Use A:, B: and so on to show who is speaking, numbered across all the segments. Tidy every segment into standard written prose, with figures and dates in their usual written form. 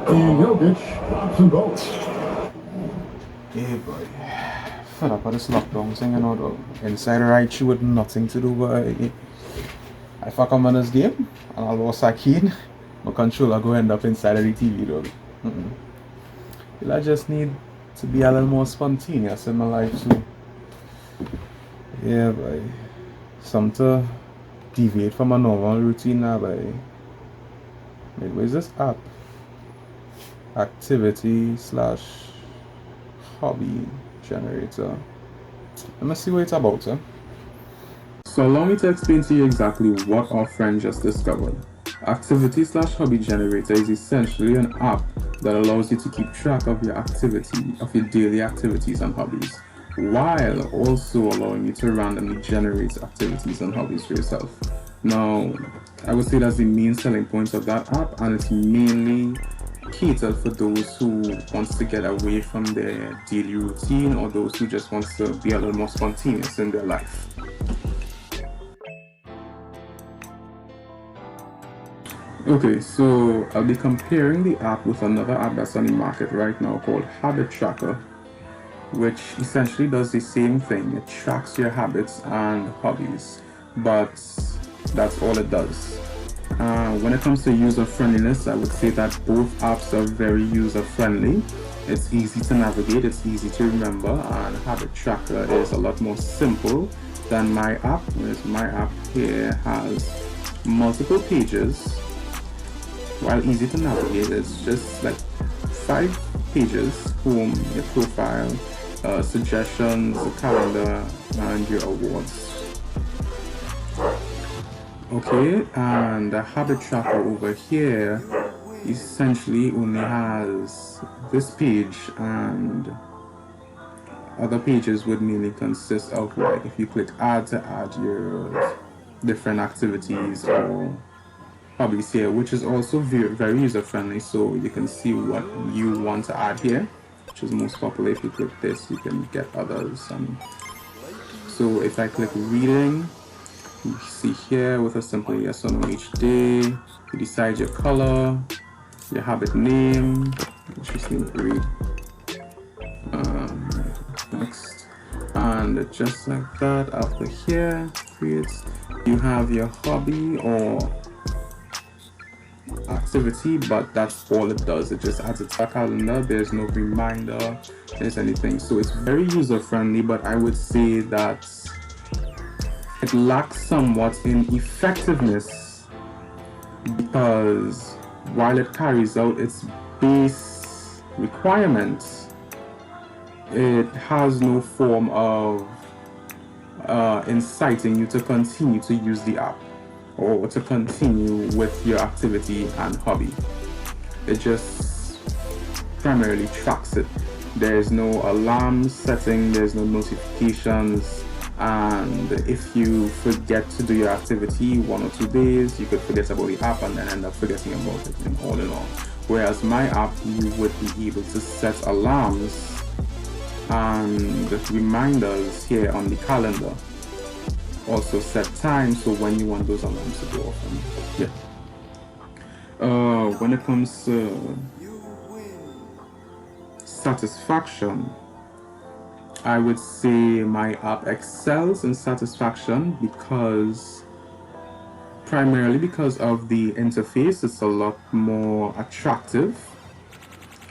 A: Jokic drops them both.
B: Yeah, boy. Fed up of this lockdown thing, you know, though. Inside right you with nothing to do, but if I come on this game and I lost a kid, my controller go end up inside of the TV, though. Mm-mm. Well, I just need to be a little more spontaneous in my life, too. Yeah, boy. Some to deviate from a normal routine now, boy. Wait, where's this app? Activity slash hobby generator. Let me see what it's about, sir. So allow me to explain to you exactly what our friend just discovered. Activity slash hobby generator is essentially an app that allows you to keep track of your activity, of your daily activities and hobbies, while also allowing you to randomly generate activities and hobbies for yourself. Now, I would say that's the main selling point of that app, and it's mainly catered for those who wants to get away from their daily routine or those who just wants to be a little more spontaneous in their life. Okay, so I'll be comparing the app with another app that's on the market right now called Habit Tracker, which essentially does the same thing. It tracks your habits and hobbies, but that's all it does. When it comes to user friendliness, I would say that both apps are very user friendly. It's easy to navigate, it's easy to remember, and Habit Tracker is a lot more simple than my app, whereas my app here has multiple pages. While easy to navigate, it's just like 5 pages: home, your profile, suggestions, a calendar, and your awards. Okay, and the habit tracker over here essentially only has this page, and other pages would mainly consist of, like, if you click add, to add your different activities or hobbies here, which is also very user friendly, so you can see what you want to add here, which is most popular. If you click this, you can get others. So if I click reading, you see here with a simple yes or no each day, you decide your color, your habit name, just need to read, next, and just like that, after here creates, you have your hobby or activity, but that's all it does. It just adds it to a calendar. There's no reminder, there's anything. So it's very user friendly, but I would say that it lacks somewhat in effectiveness, because while it carries out its base requirements, it has no form of inciting you to continue to use the app or to continue with your activity and hobby. It just primarily tracks it. There's no alarm setting, there's no notifications, and if you forget to do your activity 1 or 2 days, you could forget about the app and then end up forgetting about it, and all in all. Whereas my app, you would be able to set alarms and reminders here on the calendar. Also set time, so when you want those alarms to go off. And yeah. When it comes to satisfaction, I would say my app excels in satisfaction primarily because of the interface. It's a lot more attractive.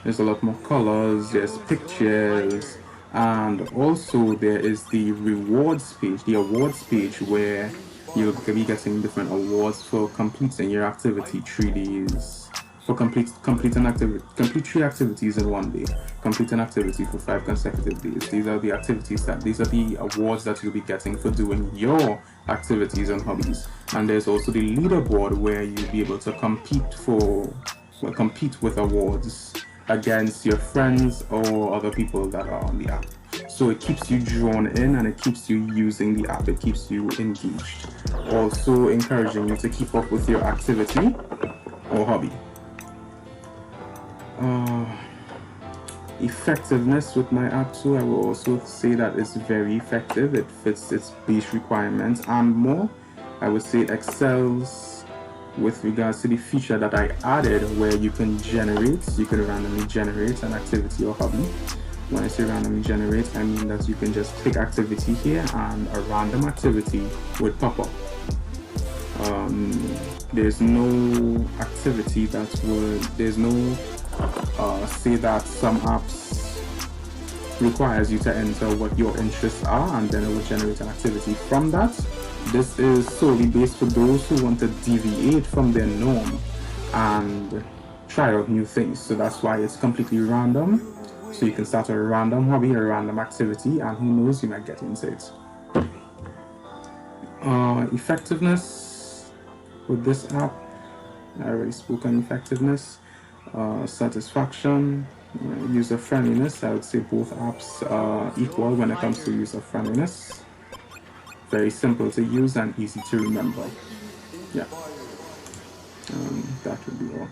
B: There's a lot more colors, there's pictures, and also there is the rewards page, the awards page, where you'll be getting different awards for completing your activity 3 days, for complete 3 activities in 1 day, complete an activity for 5 consecutive days. These are the awards that you'll be getting for doing your activities and hobbies. And there's also the leaderboard, where you'll be able to compete with awards against your friends or other people that are on the app. So it keeps you drawn in and it keeps you using the app, it keeps you engaged. Also encouraging you to keep up with your activity or hobby. Effectiveness with my app too, I will also say that it's very effective. It fits its base requirements and more. I would say it excels with regards to the feature that I added where you can randomly generate an activity or hobby. When I say randomly generate, I mean that you can just click activity here and a random activity would pop up. There's no activity there's no, say that some apps requires you to enter what your interests are and then it will generate an activity from that. This is solely based for those who want to deviate from their norm and try out new things. So that's why it's completely random. So you can start a random hobby, a random activity, and who knows, you might get into it. Effectiveness with this app, I already spoke on effectiveness. Satisfaction, user friendliness, I would say both apps are equal when it comes to user friendliness. Very simple to use and easy to remember. Yeah, that would be all.